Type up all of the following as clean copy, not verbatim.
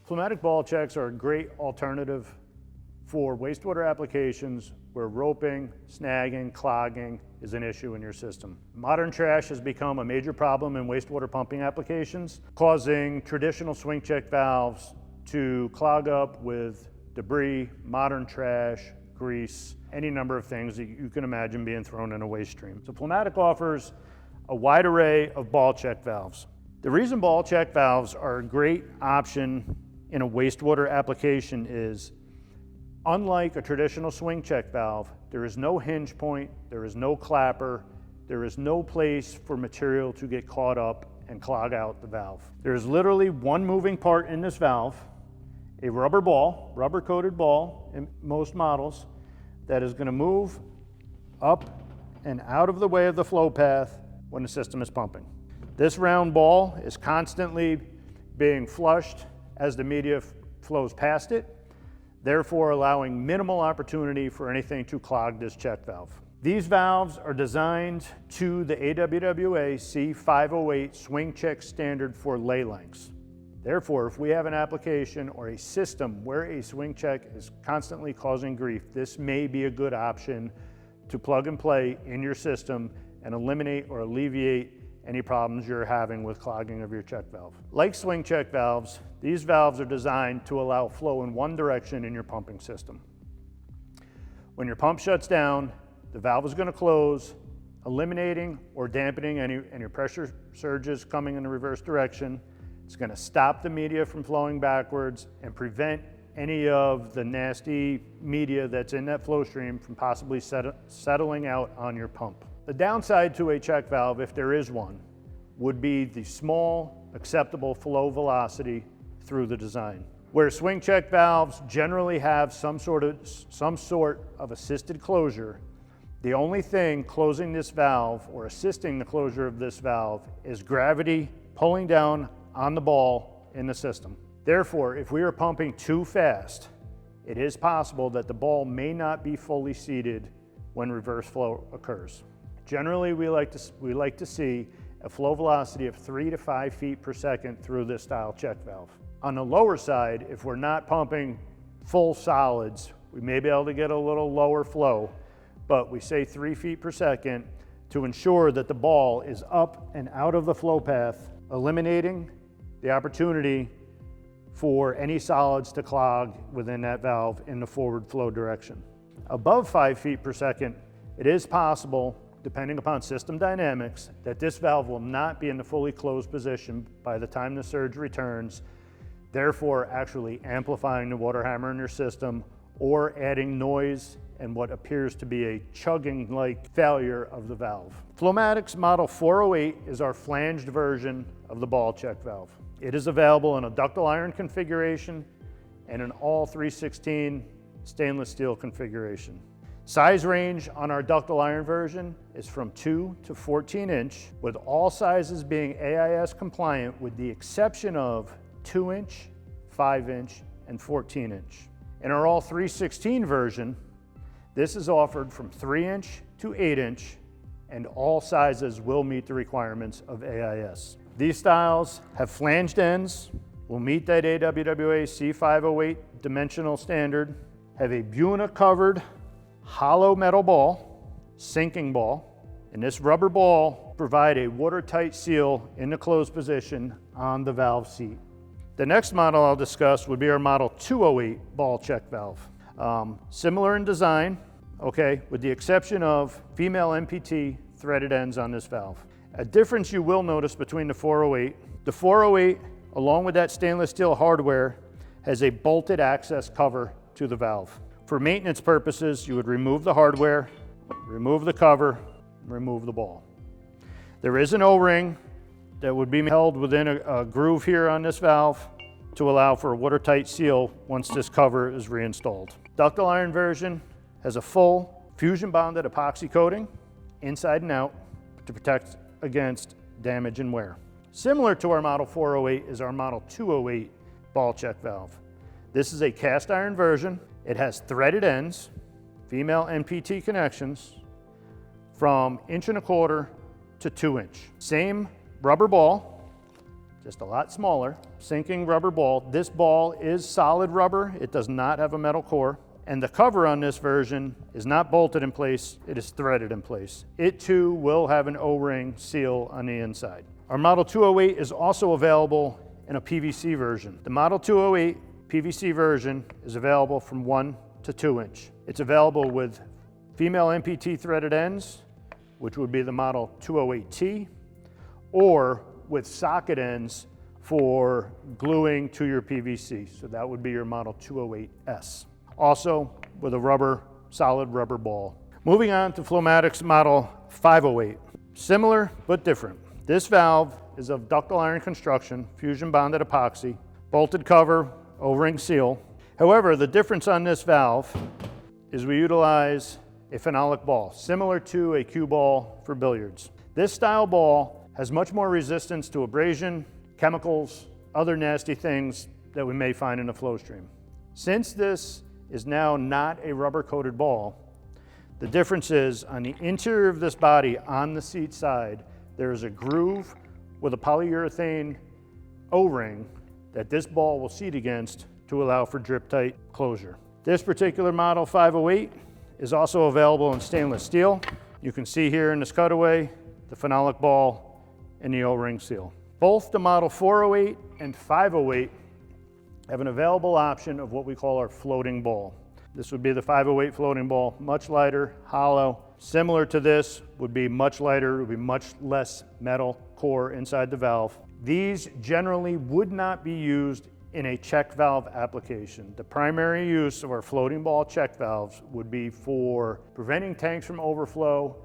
Flomatic ball checks are a great alternative for wastewater applications where roping, snagging, clogging is an issue in your system. Modern trash has become a major problem in wastewater pumping applications, causing traditional swing check valves to clog up with debris, modern trash, grease, any number of things that you can imagine being thrown in a waste stream. So Flomatic offers a wide array of ball check valves. The reason ball check valves are a great option in a wastewater application is, unlike a traditional swing check valve, there is no hinge point, there is no clapper, there is no place for material to get caught up and clog out the valve. There is literally one moving part in this valve, a rubber ball, rubber-coated ball in most models, that is going to move up and out of the way of the flow path when the system is pumping. This round ball is constantly being flushed as the media flows past it, therefore allowing minimal opportunity for anything to clog this check valve. These valves are designed to the AWWA C508 swing check standard for lay lengths. Therefore, if we have an application or a system where a swing check is constantly causing grief, this may be a good option to plug and play in your system and eliminate or alleviate any problems you're having with clogging of your check valve. Like swing check valves, these valves are designed to allow flow in one direction in your pumping system. When your pump shuts down, the valve is going to close, eliminating or dampening any pressure surges coming in the reverse direction. It's going to stop the media from flowing backwards and prevent any of the nasty media that's in that flow stream from possibly settling out on your pump. The downside to a check valve, if there is one, would be the small acceptable flow velocity through the design. Where swing check valves generally have some sort of assisted closure, the only thing closing this valve or assisting the closure of this valve is gravity pulling down on the ball in the system. Therefore, if we are pumping too fast, it is possible that the ball may not be fully seated when reverse flow occurs. Generally, we like to see a flow velocity of 3 to 5 feet per second through this style check valve. On the lower side, if we're not pumping full solids, we may be able to get a little lower flow, but we say 3 feet per second to ensure that the ball is up and out of the flow path, eliminating the opportunity for any solids to clog within that valve in the forward flow direction. Above 5 feet per second, it is possible, depending upon system dynamics, that this valve will not be in the fully closed position by the time the surge returns, therefore actually amplifying the water hammer in your system or adding noise and what appears to be a chugging-like failure of the valve. Flomatic's Model 408 is our flanged version of the ball check valve. It is available in a ductile iron configuration and an all 316 stainless steel configuration. Size range on our ductile iron version is from 2 to 14 inch, with all sizes being AIS compliant with the exception of 2 inch, 5 inch, and 14 inch. In our all 316 version, this is offered from 3 inch to 8 inch, and all sizes will meet the requirements of AIS. These styles have flanged ends, will meet that AWWA C508 dimensional standard, have a Buna covered hollow metal ball, sinking ball, and this rubber ball provide a watertight seal in the closed position on the valve seat. The next model I'll discuss would be our Model 208 ball check valve. Similar in design, okay, with the exception of female MPT threaded ends on this valve. A difference you will notice between the 408, along with that stainless steel hardware, has a bolted access cover to the valve. For maintenance purposes, you would remove the hardware, remove the cover, remove the ball. There is an O-ring that would be held within a groove here on this valve to allow for a watertight seal once this cover is reinstalled. Ductile iron version has a full fusion bonded epoxy coating inside and out to protect against damage and wear. Similar to our Model 408 is our Model 208 ball check valve. This is a cast iron version. It has threaded ends, female NPT connections from 1.25 inches to 2 inch. Same rubber ball, just a lot smaller, sinking rubber ball. This ball is solid rubber. It does not have a metal core. And the cover on this version is not bolted in place, it is threaded in place. It too will have an O-ring seal on the inside. Our Model 208 is also available in a PVC version. The Model 208 PVC version is available from 1 to 2 inch. It's available with female MPT threaded ends, which would be the Model 208T, or with socket ends for gluing to your PVC. So that would be your Model 208S. Also with a solid rubber ball. Moving on to Flomatic's Model 508. Similar but different. This valve is of ductile iron construction, fusion bonded epoxy, bolted cover, O-ring seal. However, the difference on this valve is we utilize a phenolic ball, similar to a cue ball for billiards. This style ball has much more resistance to abrasion, chemicals, other nasty things that we may find in a flow stream. Since this is now not a rubber-coated ball, the difference is on the interior of this body, on the seat side, there is a groove with a polyurethane O-ring that this ball will seat against to allow for drip-tight closure. This particular Model 508 is also available in stainless steel. You can see here in this cutaway, the phenolic ball and the O-ring seal. Both the Model 408 and 508 have an available option of what we call our floating ball. This would be the 508 floating ball, much lighter, hollow. Similar to this, would be much lighter, would be much less metal core inside the valve. These generally would not be used in a check valve application. The primary use of our floating ball check valves would be for preventing tanks from overflow,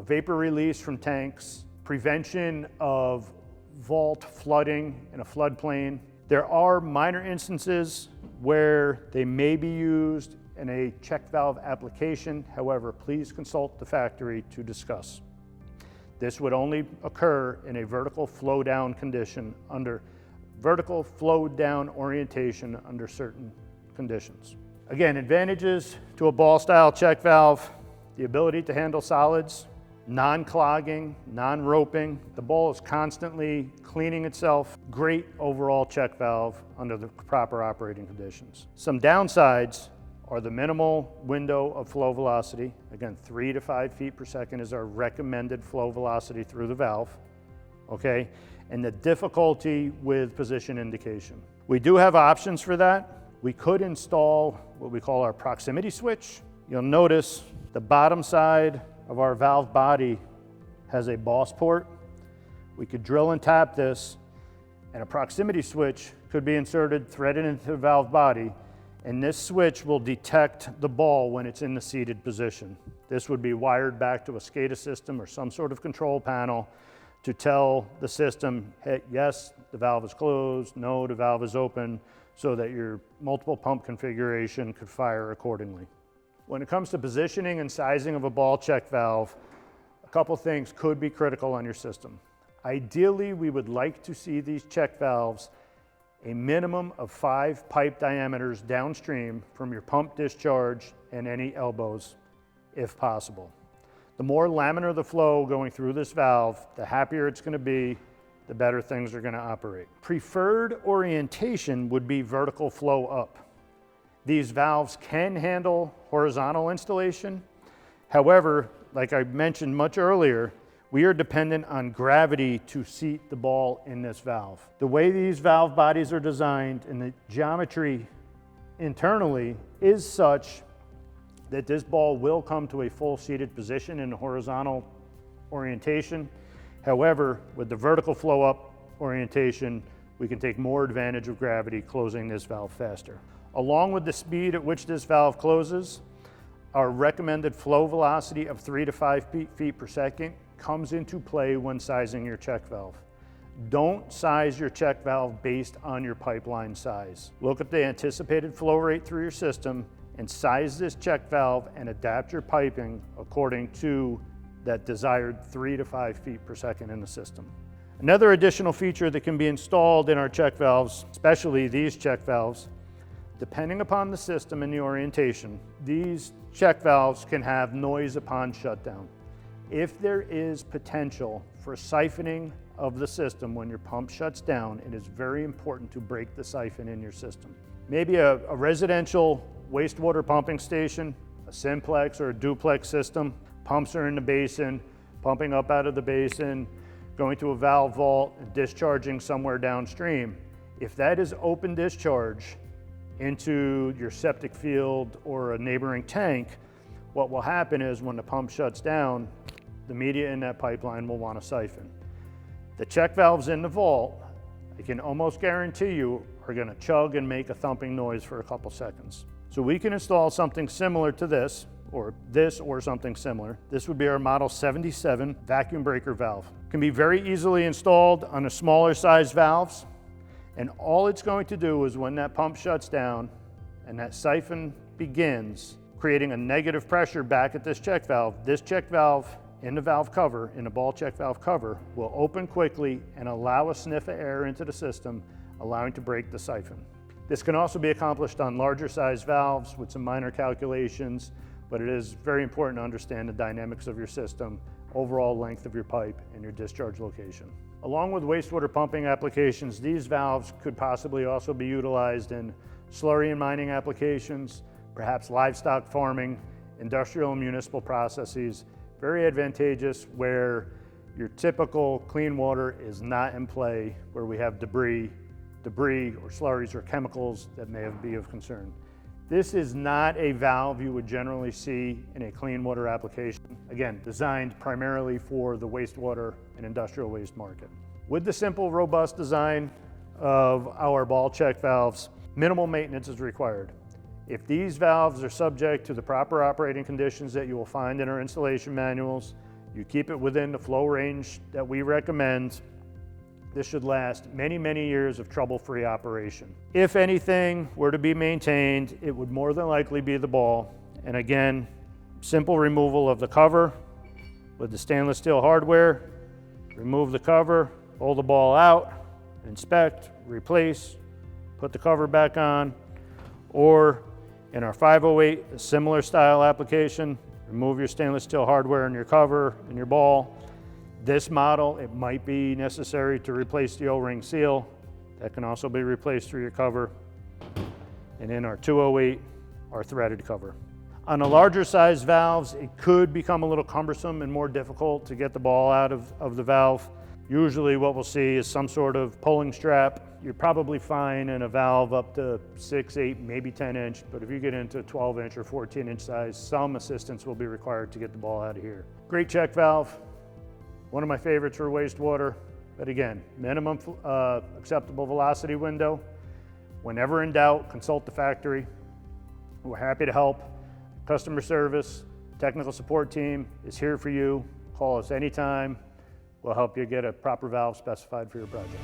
vapor release from tanks, prevention of vault flooding in a floodplain. There are minor instances where they may be used in a check valve application. However, please consult the factory to discuss. This would only occur in a vertical flow down condition under vertical flow down orientation under certain conditions. Again, advantages to a ball style check valve: the ability to handle solids, non-clogging, non-roping. The ball is constantly cleaning itself. Great overall check valve under the proper operating conditions. Some downsides are the minimal window of flow velocity. Again, 3 to 5 feet per second is our recommended flow velocity through the valve, okay? And the difficulty with position indication. We do have options for that. We could install what we call our proximity switch. You'll notice the bottom side of our valve body has a boss port. We could drill and tap this, and a proximity switch could be inserted, threaded into the valve body, and this switch will detect the ball when it's in the seated position. This would be wired back to a SCADA system or some sort of control panel to tell the system, hey, yes, the valve is closed, no, the valve is open, so that your multiple pump configuration could fire accordingly. When it comes to positioning and sizing of a ball check valve, a couple things could be critical on your system. Ideally, we would like to see these check valves a minimum of 5 pipe diameters downstream from your pump discharge and any elbows, if possible. The more laminar the flow going through this valve, the happier it's going to be, the better things are going to operate. Preferred orientation would be vertical flow up. These valves can handle horizontal installation. However, like I mentioned much earlier, we are dependent on gravity to seat the ball in this valve. The way these valve bodies are designed and the geometry internally is such that this ball will come to a full seated position in a horizontal orientation. However, with the vertical flow up orientation, we can take more advantage of gravity closing this valve faster. Along with the speed at which this valve closes, our recommended flow velocity of 3 to 5 feet per second comes into play when sizing your check valve. Don't size your check valve based on your pipeline size. Look at the anticipated flow rate through your system and size this check valve and adapt your piping according to that desired 3 to 5 feet per second in the system. Another additional feature that can be installed in our check valves, especially these check valves, depending upon the system and the orientation, these check valves can have noise upon shutdown. If there is potential for siphoning of the system, when your pump shuts down, it is very important to break the siphon in your system. Maybe a residential wastewater pumping station, a simplex or a duplex system, pumps are in the basin, pumping up out of the basin, going to a valve vault, and discharging somewhere downstream. If that is open discharge into your septic field or a neighboring tank, what will happen is when the pump shuts down, the media in that pipeline will want to siphon. The check valves in the vault, I can almost guarantee you, are going to chug and make a thumping noise for a couple seconds. So we can install something similar to this or something similar. This would be our Model 77 vacuum breaker valve. It can be very easily installed on the smaller size valves, and all it's going to do is when that pump shuts down and that siphon begins, creating a negative pressure back at this check valve in the valve cover, in the ball check valve cover, will open quickly and allow a sniff of air into the system, allowing to break the siphon. This can also be accomplished on larger size valves with some minor calculations, but it is very important to understand the dynamics of your system, overall length of your pipe, and your discharge location. Along with wastewater pumping applications, these valves could possibly also be utilized in slurry and mining applications, perhaps livestock farming, industrial and municipal processes. Very advantageous where your typical clean water is not in play, where we have debris or slurries or chemicals that may be of concern. This is not a valve you would generally see in a clean water application. Again, designed primarily for the wastewater and industrial waste market. With the simple, robust design of our ball check valves, minimal maintenance is required. If these valves are subject to the proper operating conditions that you will find in our installation manuals, you keep it within the flow range that we recommend, this should last many, many years of trouble-free operation. If anything were to be maintained, it would more than likely be the ball. And again, simple removal of the cover with the stainless steel hardware, remove the cover, pull the ball out, inspect, replace, put the cover back on, or in our 508, a similar style application, remove your stainless steel hardware and your cover and your ball. This model, it might be necessary to replace the O-ring seal. That can also be replaced through your cover. And in our 208, our threaded cover. On the larger size valves, it could become a little cumbersome and more difficult to get the ball out of the valve. Usually what we'll see is some sort of pulling strap. You're probably fine in a valve up to 6, 8, maybe 10 inch, but if you get into 12 inch or 14 inch size, some assistance will be required to get the ball out of here. Great check valve, one of my favorites for wastewater, but again, minimum acceptable velocity window. Whenever in doubt, consult the factory. We're happy to help. Customer service, technical support team is here for you. Call us anytime. We'll help you get a proper valve specified for your project.